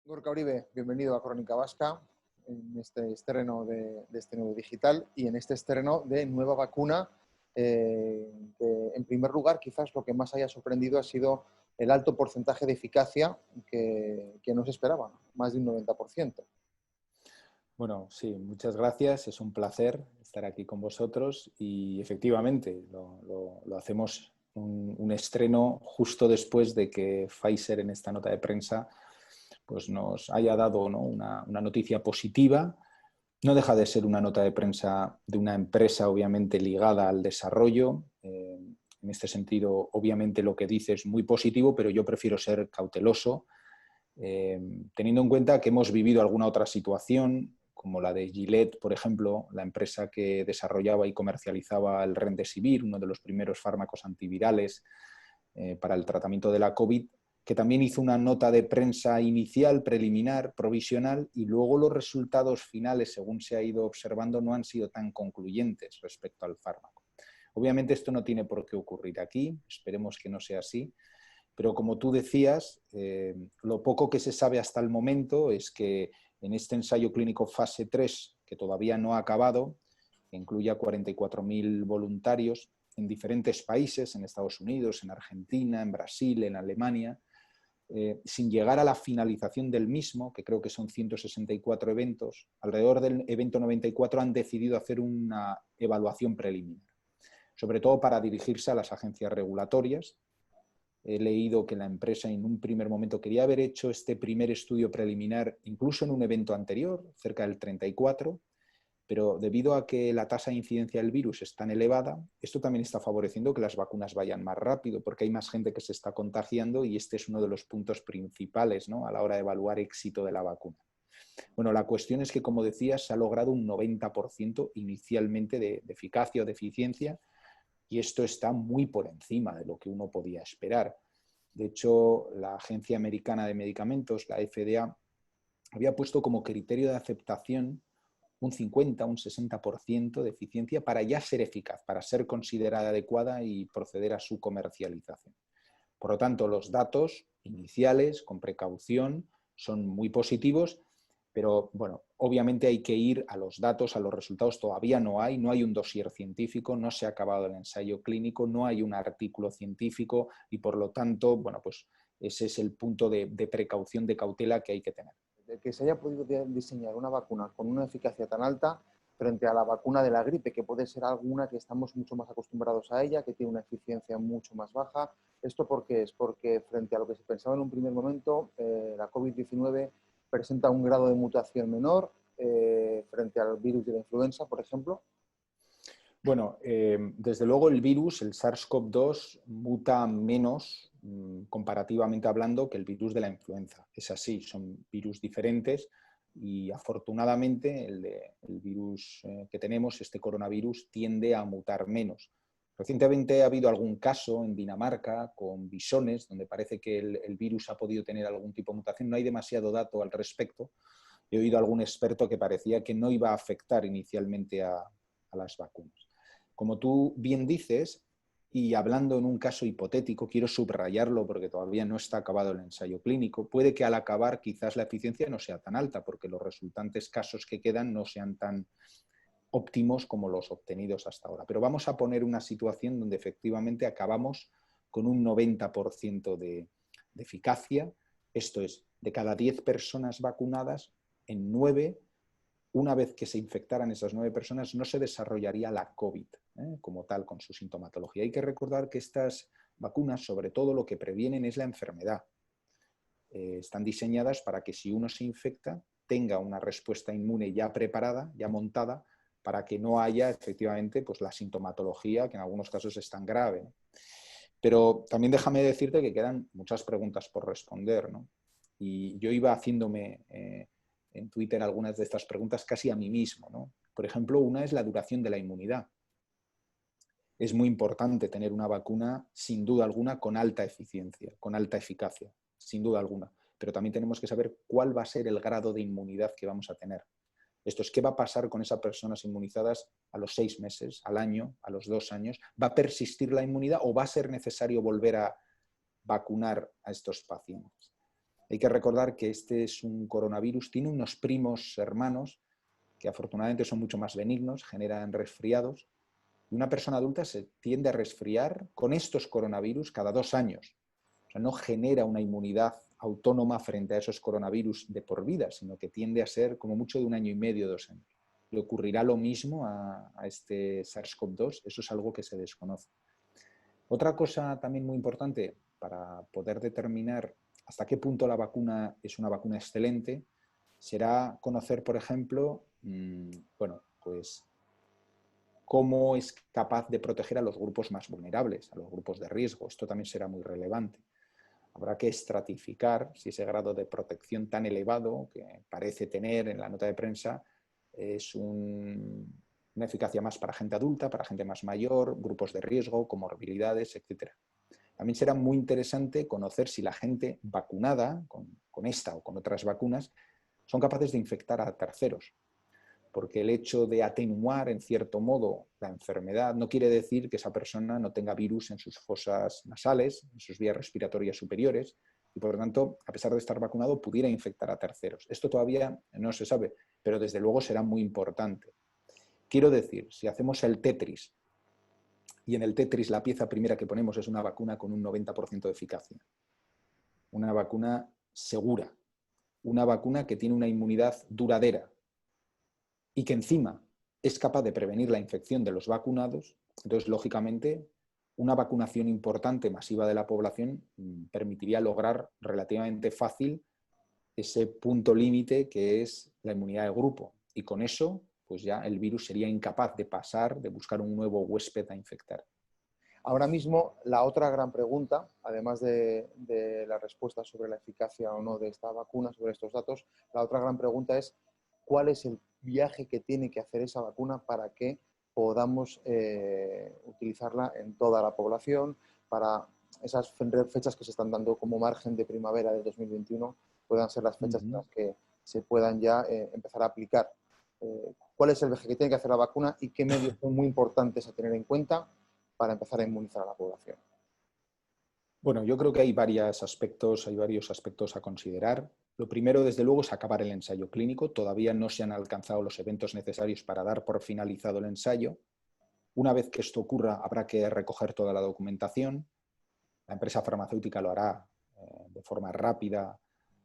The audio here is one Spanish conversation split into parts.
Gorka Uribe, bienvenido a Crónica Vasca, en este estreno de este nuevo digital y en este estreno de nueva vacuna. Que en primer lugar, quizás lo que más haya sorprendido ha sido el alto porcentaje de eficacia que no se esperaba, más de un 90%. Bueno, sí, muchas gracias. Es un placer estar aquí con vosotros y efectivamente lo hacemos un estreno justo después de que Pfizer en esta nota de prensa pues nos haya dado, ¿no?, una noticia positiva. No deja de ser una nota de prensa de una empresa obviamente ligada al desarrollo. En este sentido, obviamente lo que dice es muy positivo, pero yo prefiero ser cauteloso, teniendo en cuenta que hemos vivido alguna otra situación, como la de Gilead, por ejemplo, la empresa que desarrollaba y comercializaba el Remdesivir, uno de los primeros fármacos antivirales para el tratamiento de la COVID, que también hizo una nota de prensa inicial, preliminar, provisional, y luego los resultados finales, según se ha ido observando, no han sido tan concluyentes respecto al fármaco. Obviamente esto no tiene por qué ocurrir aquí, esperemos que no sea así, pero como tú decías, lo poco que se sabe hasta el momento es que en este ensayo clínico fase 3, que todavía no ha acabado, que incluye a 44.000 voluntarios en diferentes países, en Estados Unidos, en Argentina, en Brasil, en Alemania, sin llegar a la finalización del mismo, que creo que son 164 eventos, alrededor del evento 94 han decidido hacer una evaluación preliminar, sobre todo para dirigirse a las agencias regulatorias. He leído que la empresa en un primer momento quería haber hecho este primer estudio preliminar incluso en un evento anterior, cerca del 34, pero debido a que la tasa de incidencia del virus es tan elevada, esto también está favoreciendo que las vacunas vayan más rápido, porque hay más gente que se está contagiando y este es uno de los puntos principales, ¿no?, a la hora de evaluar éxito de la vacuna. Bueno, la cuestión es que, como decías, se ha logrado un 90% inicialmente de eficacia o de eficiencia, y esto está muy por encima de lo que uno podía esperar. De hecho, la Agencia Americana de Medicamentos, la FDA, había puesto como criterio de aceptación un 50, un 60% de eficiencia para ya ser eficaz, para ser considerada adecuada y proceder a su comercialización. Por lo tanto, los datos iniciales, con precaución, son muy positivos, pero bueno, obviamente hay que ir a los datos, a los resultados. Todavía no hay un dossier científico, no se ha acabado el ensayo clínico, no hay un artículo científico y por lo tanto, bueno, pues ese es el punto de precaución, de cautela que hay que tener. De que se haya podido diseñar una vacuna con una eficacia tan alta frente a la vacuna de la gripe, que puede ser alguna que estamos mucho más acostumbrados a ella, que tiene una eficiencia mucho más baja. ¿Esto por qué es? Porque frente a lo que se pensaba en un primer momento, la COVID-19 presenta un grado de mutación menor frente al virus de la influenza, por ejemplo. Bueno, desde luego el virus, el SARS-CoV-2, muta menos, comparativamente hablando, que el virus de la influenza. Es así, son virus diferentes y afortunadamente el virus que tenemos, este coronavirus, tiende a mutar menos. Recientemente ha habido algún caso en Dinamarca con bisones, donde parece que el virus ha podido tener algún tipo de mutación. No hay demasiado dato al respecto. He oído a algún experto que parecía que no iba a afectar inicialmente a las vacunas. Como tú bien dices, y hablando en un caso hipotético, quiero subrayarlo porque todavía no está acabado el ensayo clínico, puede que al acabar quizás la eficiencia no sea tan alta porque los resultantes casos que quedan no sean tan óptimos como los obtenidos hasta ahora. Pero vamos a poner una situación donde efectivamente acabamos con un 90% de eficacia. Esto es, de cada 10 personas vacunadas, en 9, una vez que se infectaran esas 9 personas, no se desarrollaría la COVID como tal, con su sintomatología. Hay que recordar que estas vacunas, sobre todo, lo que previenen es la enfermedad. Están diseñadas para que si uno se infecta, tenga una respuesta inmune ya preparada, ya montada, para que no haya efectivamente pues, la sintomatología, que en algunos casos es tan grave, ¿no? Pero también déjame decirte que quedan muchas preguntas por responder, ¿no? Y yo iba haciéndome en Twitter algunas de estas preguntas casi a mí mismo, ¿no? Por ejemplo, una es la duración de la inmunidad. Es muy importante tener una vacuna, sin duda alguna, con alta eficiencia, con alta eficacia, sin duda alguna. Pero también tenemos que saber cuál va a ser el grado de inmunidad que vamos a tener. Esto es, ¿qué va a pasar con esas personas inmunizadas a los 6 meses, al año, a los 2 años? ¿Va a persistir la inmunidad o va a ser necesario volver a vacunar a estos pacientes? Hay que recordar que este es un coronavirus, tiene unos primos hermanos que afortunadamente son mucho más benignos, generan resfriados. Y una persona adulta se tiende a resfriar con estos coronavirus cada 2 años. O sea, no genera una inmunidad autónoma frente a esos coronavirus de por vida, sino que tiende a ser como mucho de 1 año y medio, 2 años. ¿Le ocurrirá lo mismo a este SARS-CoV-2? Eso es algo que se desconoce. Otra cosa también muy importante para poder determinar hasta qué punto la vacuna es una vacuna excelente será conocer, por ejemplo, bueno, pues cómo es capaz de proteger a los grupos más vulnerables, a los grupos de riesgo. Esto también será muy relevante. Habrá que estratificar si ese grado de protección tan elevado que parece tener en la nota de prensa es una eficacia más para gente adulta, para gente más mayor, grupos de riesgo, comorbilidades, etc. También será muy interesante conocer si la gente vacunada con esta o con otras vacunas son capaces de infectar a terceros. Porque el hecho de atenuar, en cierto modo, la enfermedad no quiere decir que esa persona no tenga virus en sus fosas nasales, en sus vías respiratorias superiores, y por lo tanto, a pesar de estar vacunado, pudiera infectar a terceros. Esto todavía no se sabe, pero desde luego será muy importante. Quiero decir, si hacemos el Tetris, y en el Tetris la pieza primera que ponemos es una vacuna con un 90% de eficacia, una vacuna segura, una vacuna que tiene una inmunidad duradera, y que encima es capaz de prevenir la infección de los vacunados, entonces, lógicamente, una vacunación importante, masiva de la población permitiría lograr relativamente fácil ese punto límite que es la inmunidad de grupo. Y con eso, pues ya el virus sería incapaz de pasar, de buscar un nuevo huésped a infectar. Ahora mismo, la otra gran pregunta, además de la respuesta sobre la eficacia o no de esta vacuna, sobre estos datos, la otra gran pregunta es ¿cuál es el viaje que tiene que hacer esa vacuna para que podamos utilizarla en toda la población, para esas fechas que se están dando como margen de primavera del 2021 puedan ser las fechas en las que se puedan ya empezar a aplicar? ¿Cuál es el viaje que tiene que hacer la vacuna y qué medios son muy importantes a tener en cuenta para empezar a inmunizar a la población? Bueno, yo creo que hay varios aspectos a considerar. Lo primero, desde luego, es acabar el ensayo clínico. Todavía no se han alcanzado los eventos necesarios para dar por finalizado el ensayo. Una vez que esto ocurra, habrá que recoger toda la documentación. La empresa farmacéutica lo hará de forma rápida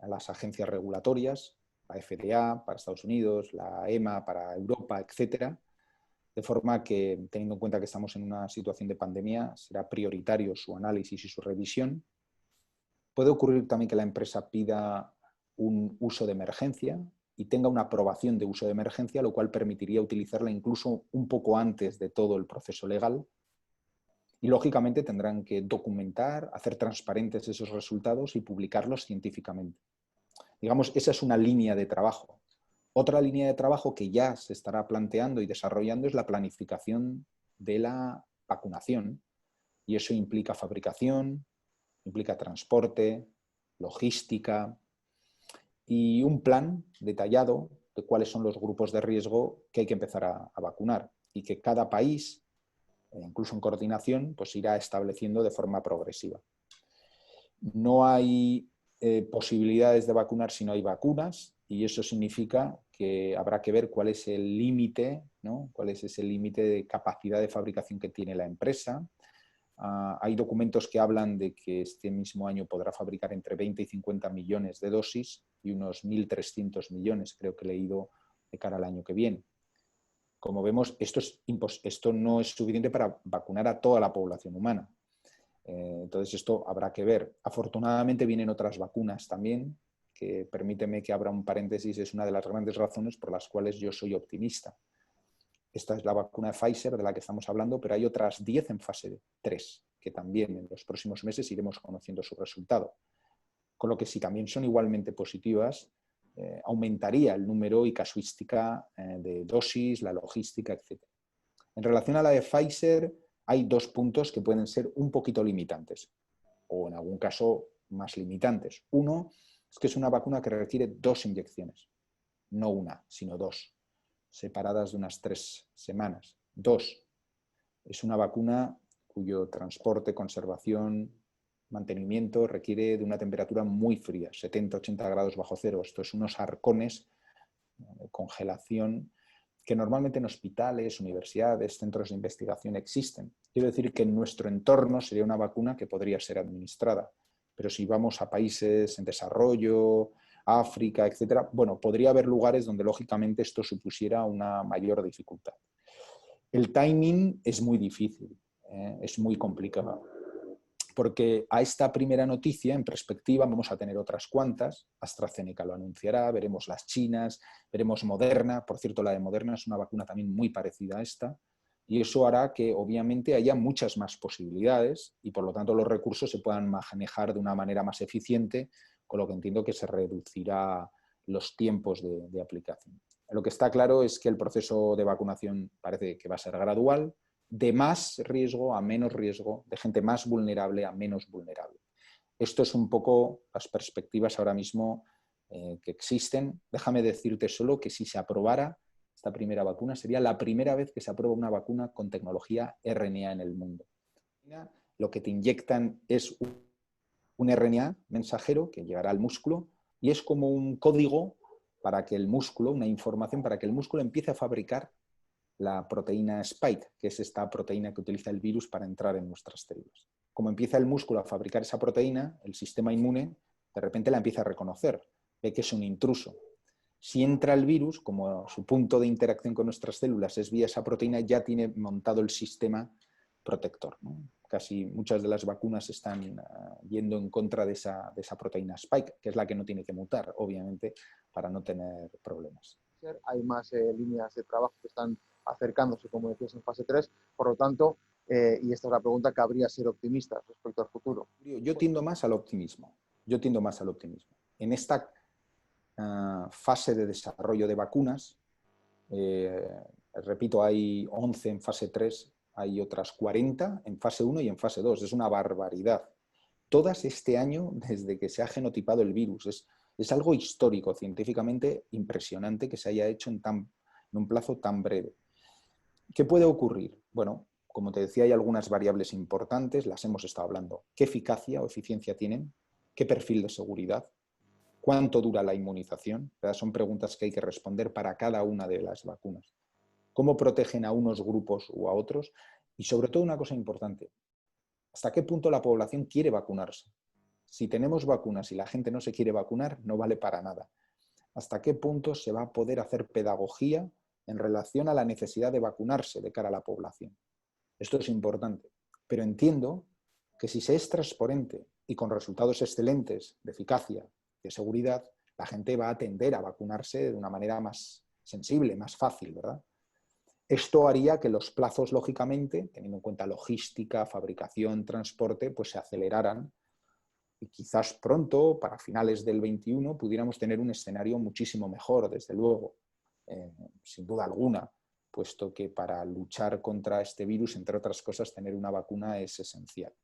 a las agencias regulatorias, la FDA para Estados Unidos, la EMA para Europa, etcétera. De forma que, teniendo en cuenta que estamos en una situación de pandemia, será prioritario su análisis y su revisión. Puede ocurrir también que la empresa pida un uso de emergencia y tenga una aprobación de uso de emergencia, lo cual permitiría utilizarla incluso un poco antes de todo el proceso legal. Y, lógicamente, tendrán que documentar, hacer transparentes esos resultados y publicarlos científicamente. Digamos, esa es una línea de trabajo. Otra línea de trabajo que ya se estará planteando y desarrollando es la planificación de la vacunación. Y eso implica fabricación, implica transporte, logística y un plan detallado de cuáles son los grupos de riesgo que hay que empezar a vacunar y que cada país, incluso en coordinación, pues irá estableciendo de forma progresiva. No hay posibilidades de vacunar si no hay vacunas, y eso significa que habrá que ver cuál es el límite, ¿no? Cuál es ese límite de capacidad de fabricación que tiene la empresa. Hay documentos que hablan de que este mismo año podrá fabricar entre 20 y 50 millones de dosis y unos 1.300 millones, creo que he leído, de cara al año que viene. Como vemos, esto no es suficiente para vacunar a toda la población humana. Entonces esto habrá que ver. Afortunadamente vienen otras vacunas también, que permíteme que abra un paréntesis, es una de las grandes razones por las cuales yo soy optimista. Esta es la vacuna de Pfizer de la que estamos hablando, pero hay otras 10 en fase 3, que también en los próximos meses iremos conociendo su resultado. Con lo que, si también son igualmente positivas, aumentaría el número y casuística de dosis, la logística, etc. En relación a la de Pfizer, hay 2 puntos que pueden ser un poquito limitantes, o en algún caso más limitantes. Uno es que es una vacuna que requiere 2 inyecciones, no una, sino 2, separadas de unas 3 semanas. 2, es una vacuna cuyo transporte, conservación mantenimiento requiere de una temperatura muy fría, 70-80 grados bajo cero. Esto es unos arcones de congelación que normalmente en hospitales, universidades, centros de investigación existen. Quiero decir que en nuestro entorno sería una vacuna que podría ser administrada, pero si vamos a países en desarrollo, África, etcétera, bueno, podría haber lugares donde lógicamente esto supusiera una mayor dificultad. El timing es muy difícil, es muy complicado, porque a esta primera noticia, en perspectiva, vamos a tener otras cuantas. AstraZeneca lo anunciará, veremos las chinas, veremos Moderna. Por cierto, la de Moderna es una vacuna también muy parecida a esta, y eso hará que obviamente haya muchas más posibilidades y por lo tanto los recursos se puedan manejar de una manera más eficiente, con lo que entiendo que se reducirá los tiempos de aplicación. Lo que está claro es que el proceso de vacunación parece que va a ser gradual, de más riesgo a menos riesgo, de gente más vulnerable a menos vulnerable. Esto es un poco las perspectivas ahora mismo que existen. Déjame decirte solo que si se aprobara esta primera vacuna, sería la primera vez que se aprueba una vacuna con tecnología RNA en el mundo. Lo que te inyectan es un RNA mensajero que llegará al músculo y es como un código para que el músculo, una información para que el músculo empiece a fabricar la proteína Spike, que es esta proteína que utiliza el virus para entrar en nuestras células. Como empieza el músculo a fabricar esa proteína, el sistema inmune de repente la empieza a reconocer, ve que es un intruso. Si entra el virus, como su punto de interacción con nuestras células es vía esa proteína, ya tiene montado el sistema protector, ¿no? Casi muchas de las vacunas están yendo en contra de esa proteína Spike, que es la que no tiene que mutar, obviamente, para no tener problemas. Hay más líneas de trabajo que están acercándose, como decías, en fase 3. Por lo tanto, y esta es la pregunta, ¿cabría ser optimista respecto al futuro? Yo tiendo más al optimismo. En esta fase de desarrollo de vacunas, repito, hay 11 en fase 3, hay otras 40 en fase 1 y en fase 2. Es una barbaridad. Todas este año, desde que se ha genotipado el virus. Es algo histórico, científicamente impresionante que se haya hecho en un plazo tan breve. ¿Qué puede ocurrir? Bueno, como te decía, hay algunas variables importantes, las hemos estado hablando. ¿Qué eficacia o eficiencia tienen? ¿Qué perfil de seguridad? ¿Cuánto dura la inmunización? Son preguntas que hay que responder para cada una de las vacunas. ¿Cómo protegen a unos grupos u a otros? Y sobre todo una cosa importante, ¿hasta qué punto la población quiere vacunarse? Si tenemos vacunas y la gente no se quiere vacunar, no vale para nada. ¿Hasta qué punto se va a poder hacer pedagogía en relación a la necesidad de vacunarse de cara a la población? Esto es importante, pero entiendo que si se es transparente y con resultados excelentes de eficacia, de seguridad, la gente va a tender a vacunarse de una manera más sensible, más fácil, ¿verdad? Esto haría que los plazos, lógicamente, teniendo en cuenta logística, fabricación, transporte, pues se aceleraran y quizás pronto, para finales del 21, pudiéramos tener un escenario muchísimo mejor, desde luego, sin duda alguna, puesto que para luchar contra este virus, entre otras cosas, tener una vacuna es esencial.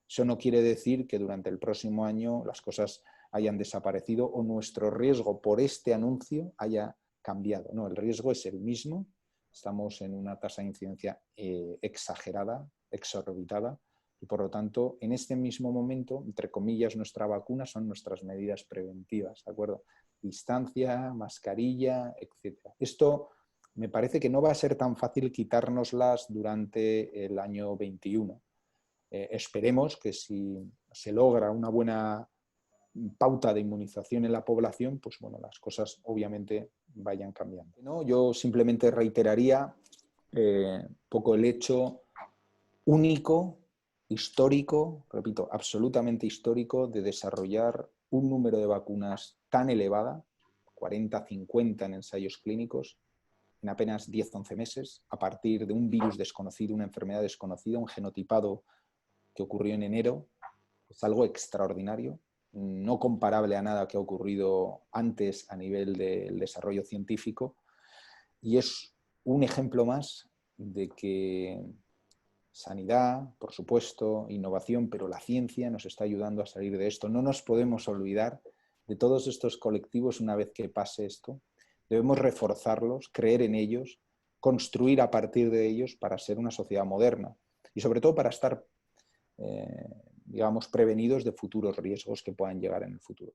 Eso no quiere decir que durante el próximo año las cosas hayan desaparecido o nuestro riesgo por este anuncio haya cambiado. No, el riesgo es el mismo. Estamos en una tasa de incidencia exagerada, exorbitada, y por lo tanto, en este mismo momento, entre comillas, nuestra vacuna son nuestras medidas preventivas, ¿de acuerdo? Distancia, mascarilla, etc. Esto me parece que no va a ser tan fácil quitárnoslas durante el año 21. Esperemos que si se logra una buena pauta de inmunización en la población, pues bueno, las cosas obviamente vayan cambiando. ¿No? Yo simplemente reiteraría poco el hecho único, histórico, repito, absolutamente histórico, de desarrollar un número de vacunas tan elevada, 40, 50 en ensayos clínicos, en apenas 10-11 meses, a partir de un virus desconocido, una enfermedad desconocida, un genotipado que ocurrió en enero. Es algo extraordinario, no comparable a nada que ha ocurrido antes a nivel del desarrollo científico, y es un ejemplo más de que sanidad, por supuesto, innovación, pero la ciencia nos está ayudando a salir de esto. No nos podemos olvidar de todos estos colectivos una vez que pase esto. Debemos reforzarlos, creer en ellos, construir a partir de ellos para ser una sociedad moderna y sobre todo para estar digamos, prevenidos de futuros riesgos que puedan llegar en el futuro.